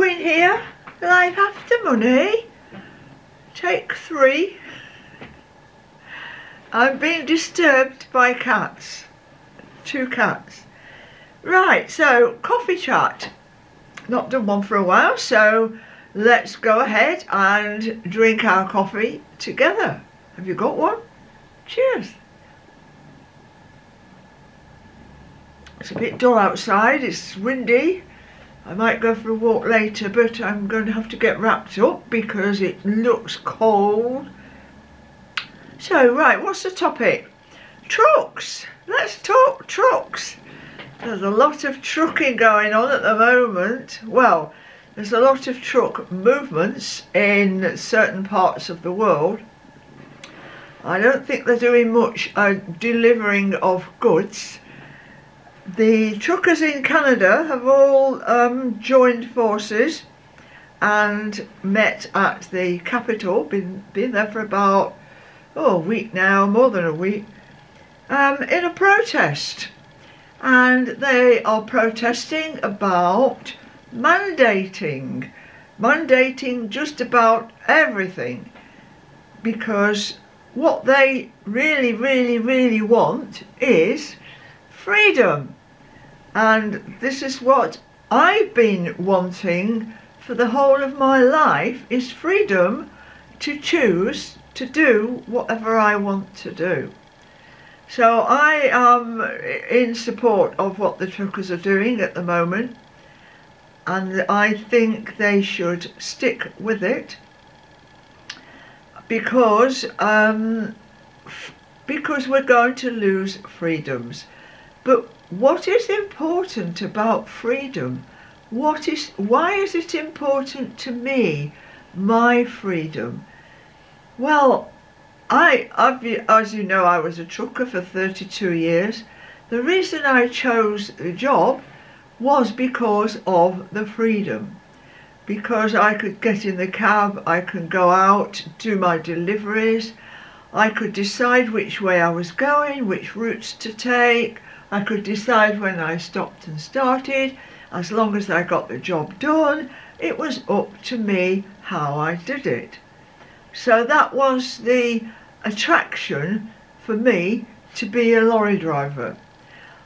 Queen here, live after money, take 3. I'm being disturbed by cats, 2 cats. Right, so coffee chat, not done one for a while, so let's go ahead and drink our coffee together. Have you got one? Cheers. It's a bit dull outside, it's windy. I might go for a walk later, but I'm going to have to get wrapped up because it looks cold. So, right, what's the topic? Trucks. Let's talk trucks. There's a lot of trucking going on at the moment. Well, there's a lot of truck movements in certain parts of the world. I don't think they're doing much delivering of goods. The truckers in Canada have all joined forces and met at the capital, been there for about a week now, more than a week, in a protest. And they are protesting about mandating just about everything, because what they really want is freedom. And this is what I've been wanting for the whole of my life, is freedom to choose to do whatever I want to do. So I am in support of what the truckers are doing at the moment, and I think they should stick with it, because we're going to lose freedoms. But what is important about freedom? Why is it important to me, my freedom? Well, as you know, I was a trucker for 32 years. The reason I chose the job was because of the freedom. Because I could get in the cab, I could go out, do my deliveries, I could decide which way I was going, which routes to take, I could decide when I stopped and started. As long as I got the job done, it was up to me how I did it. So that was the attraction for me to be a lorry driver.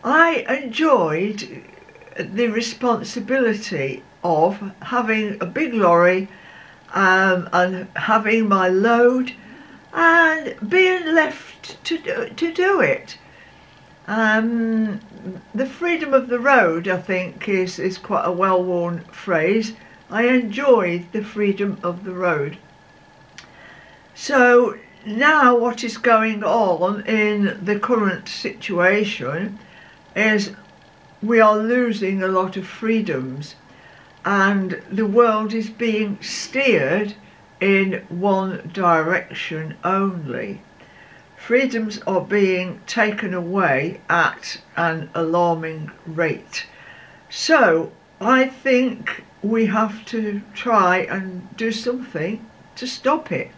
I enjoyed the responsibility of having a big lorry and having my load and being left to do it. The freedom of the road, I think, is quite a well-worn phrase. I enjoyed the freedom of the road. So now what is going on in the current situation is we are losing a lot of freedoms, and the world is being steered in one direction only. Freedoms are being taken away at an alarming rate. So I think we have to try and do something to stop it.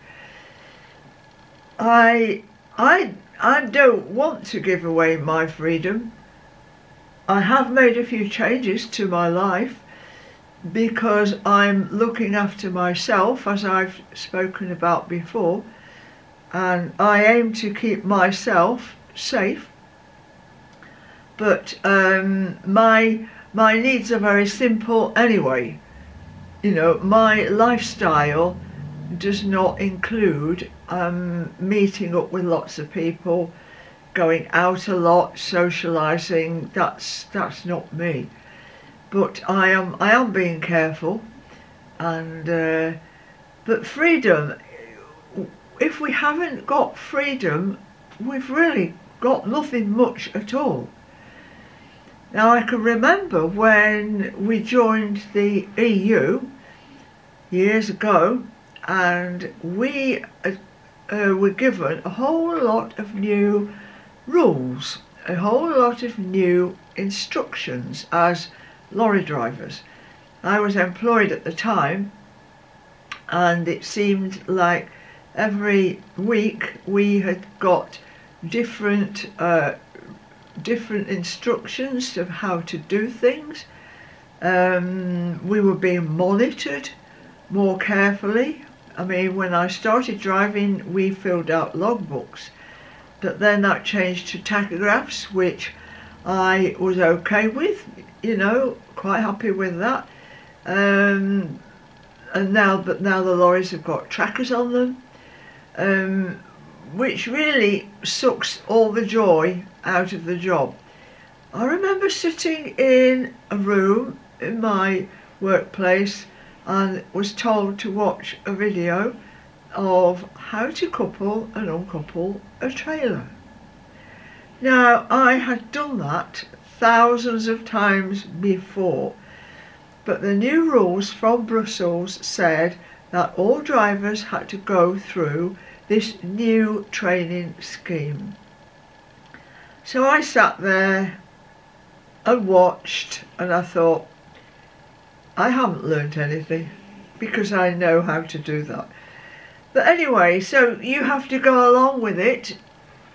I don't want to give away my freedom. I have made a few changes to my life because I'm looking after myself, as I've spoken about before, and I aim to keep myself safe. But my needs are very simple anyway. You know, my lifestyle does not include meeting up with lots of people, going out a lot, socialising. That's not me. But I am being careful, and but freedom. If we haven't got freedom, we've really got nothing much at all. Now, I can remember when we joined the EU years ago, and we were given a whole lot of new rules, a whole lot of new instructions as lorry drivers. I was employed at the time, and it seemed like every week we had got different instructions of how to do things, We were being monitored more carefully. I mean, when I started driving, we filled out logbooks, but then that changed to tachographs, which I was okay with, you know, quite happy with that. And now the lorries have got trackers on them, which really sucks all the joy out of the job. I remember sitting in a room in my workplace and was told to watch a video of how to couple and uncouple a trailer. Now, I had done that thousands of times before, but the new rules from Brussels said that all drivers had to go through this new training scheme. So I sat there and watched, and I thought, I haven't learnt anything because I know how to do that. But anyway, so you have to go along with it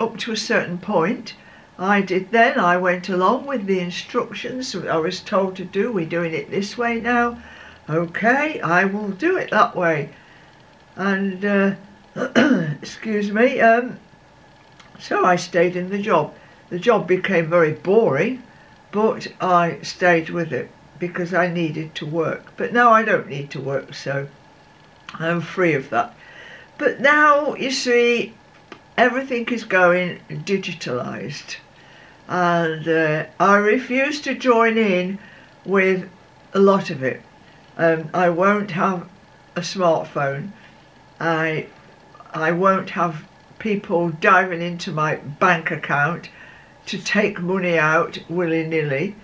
up to a certain point. I did then. I went along with the instructions I was told to do. We're doing it this way now. Okay, I will do it that way. And excuse me, so I stayed in the job. The job became very boring, but I stayed with it because I needed to work. But now I don't need to work, so I'm free of that. But now, you see, everything is going digitalised, and I refuse to join in with a lot of it. I won't have a smartphone. I won't have people diving into my bank account to take money out willy-nilly.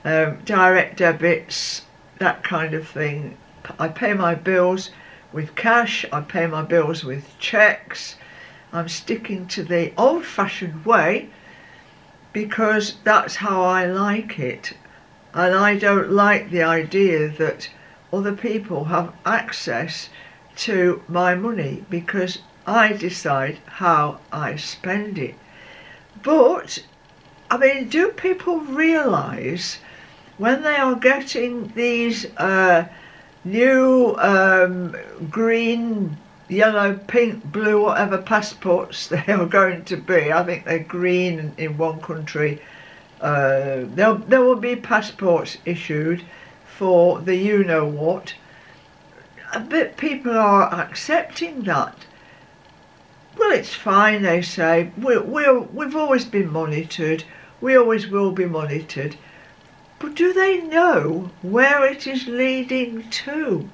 Direct debits, that kind of thing. I pay my bills with cash, I pay my bills with cheques. I'm sticking to the old-fashioned way because that's how I like it, and I don't like the idea that other people have access to my money because I decide how I spend it. But I mean, do people realise when they are getting these new green, yellow, pink, blue, whatever passports they are going to be? I think they're green in one country. There will be passports issued for the you-know-what. But people are accepting that. Well, it's fine, they say. We've always been monitored. We always will be monitored. But do they know where it is leading to?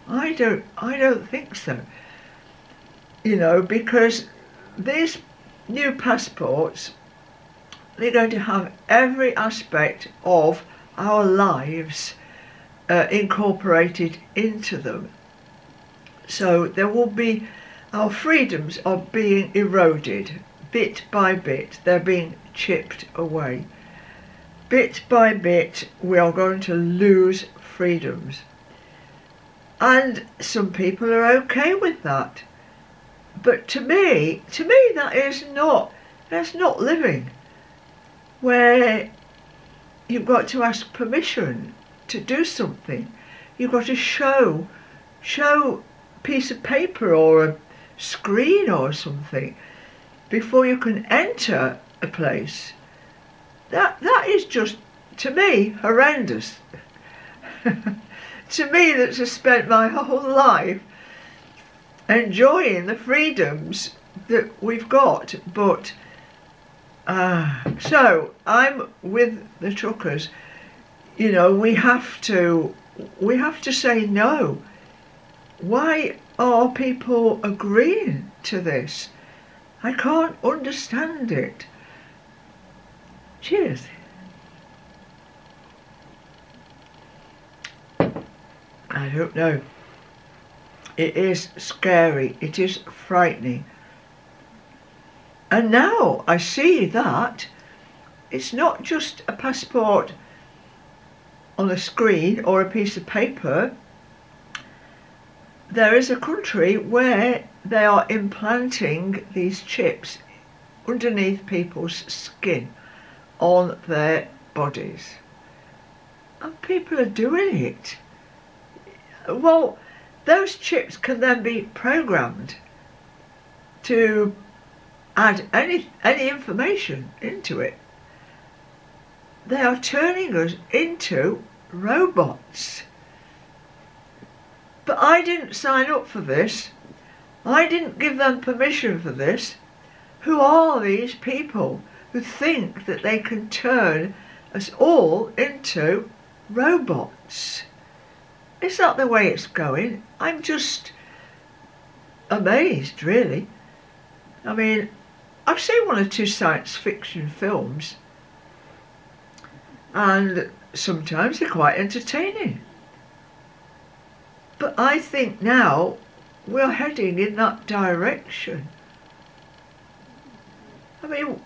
I don't think so. You know, because these new passports, they're going to have every aspect of our lives incorporated into them. So there will be, our freedoms are being eroded bit by bit. They're being chipped away. Bit by bit, we are going to lose freedoms. And some people are okay with that. But to me that's not living. Where you've got to ask permission to do something. You've got to show a piece of paper or a screen or something before you can enter a place. That is just, to me, horrendous. To me, that's just spent my whole life enjoying the freedoms that we've got. But so I'm with the truckers. You know, we have to say no. Why are people agreeing to this? I can't understand it. Cheers. I don't know. It is scary. It is frightening. And now I see that it's not just a passport on a screen or a piece of paper. There is a country where they are implanting these chips underneath people's skin on their bodies. And people are doing it. Well, those chips can then be programmed to add any information into it. They are turning us into robots. But I didn't sign up for this. I didn't give them permission for this. Who are these people who think that they can turn us all into robots? Is that the way it's going? I'm just amazed, really. I mean, I've seen 1 or 2 science fiction films, and sometimes they're quite entertaining. But I think now we're heading in that direction. I mean,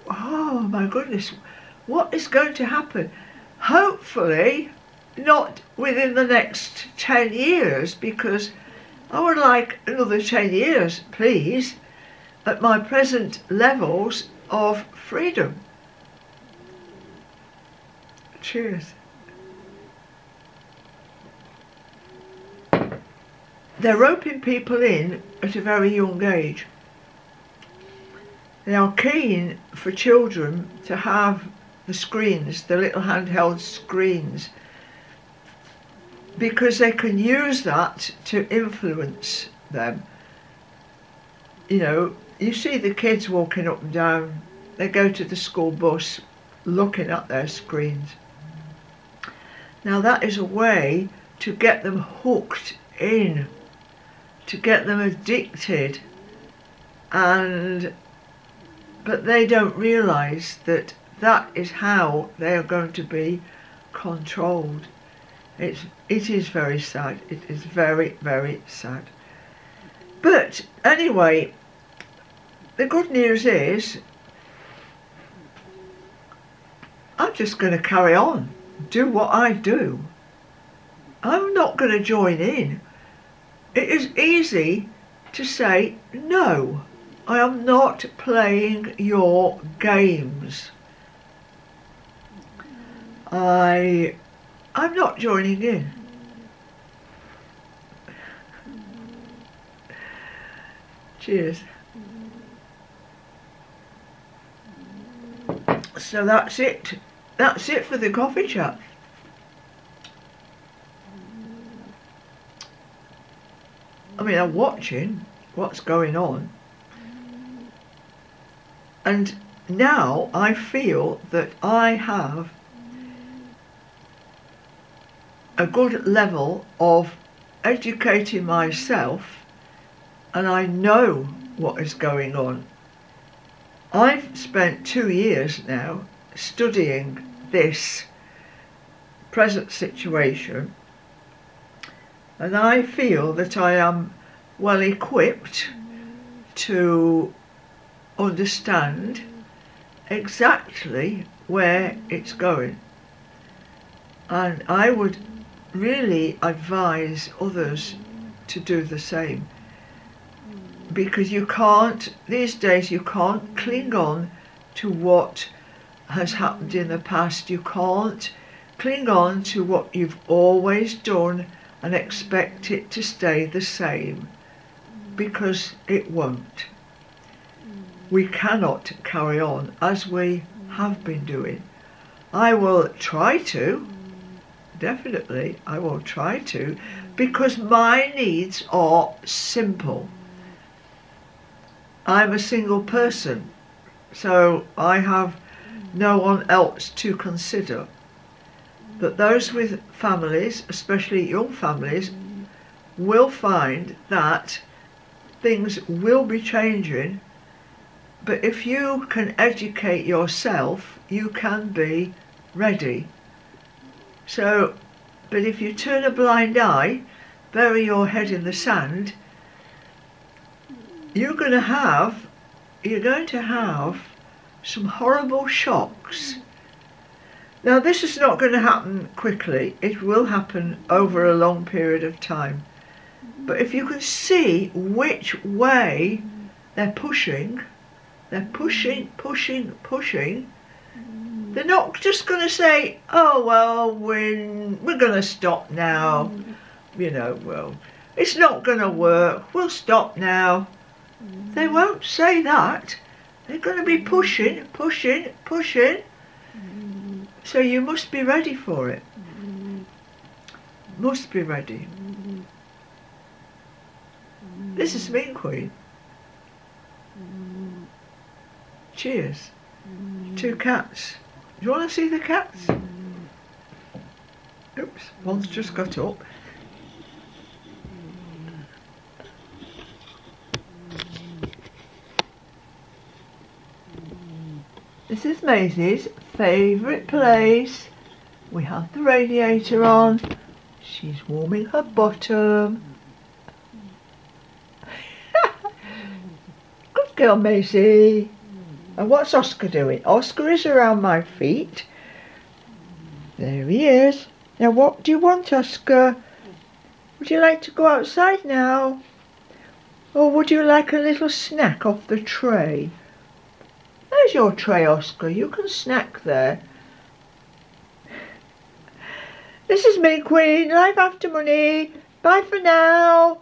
oh my goodness, what is going to happen? Hopefully not within the next 10 years, because I would like another 10 years, please, at my present levels of freedom. Cheers. They're roping people in at a very young age. They are keen for children to have the screens, the little handheld screens, because they can use that to influence them. You know, you see the kids walking up and down, they go to the school bus looking at their screens. Now that is a way to get them hooked in, to get them addicted, but they don't realise that that is how they are going to be controlled. It is very sad. It is very, very sad. But anyway, the good news is I'm just going to carry on, do what I do. I'm not going to join in. It is easy to say, no, I am not playing your games. I'm not joining in. Cheers. So that's it. That's it for the coffee chat. I mean, I'm watching what's going on, and now I feel that I have a good level of educating myself, and I know what is going on. I've spent 2 years now studying this present situation, and I feel that I am well equipped to understand exactly where it's going. And I would really advise others to do the same, because you can't, these days you can't cling on to what has happened in the past. You can't cling on to what you've always done and expect it to stay the same, because it won't. We cannot carry on as we have been doing. I will try to, definitely I will try to, because my needs are simple. I'm a single person, so I have no one else to consider. But those with families, especially young families, will find that things will be changing. But if you can educate yourself, you can be ready. So, but if you turn a blind eye, bury your head in the sand, you're going to have some horrible shocks. Now, this is not going to happen quickly. It will happen over a long period of time. But if you can see which way they're pushing, They're not just going to say, oh well, we're going to stop now. You know, well, it's not going to work, we'll stop now. They won't say that. They're going to be pushing, pushing, pushing. So you must be ready for it. Must be ready. This is Mean Queen. Cheers. 2 cats. Do you want to see the cats? Oops, one's just got up. This is Maisie's favourite place. We have the radiator on. She's warming her bottom. Good girl, Maisie. And what's Oscar doing? Oscar is around my feet. There he is. Now what do you want, Oscar? Would you like to go outside now? Or would you like a little snack off the tray? There's your tray, Oscar. You can snack there. This is Mean Queen, Life After Money. Bye for now.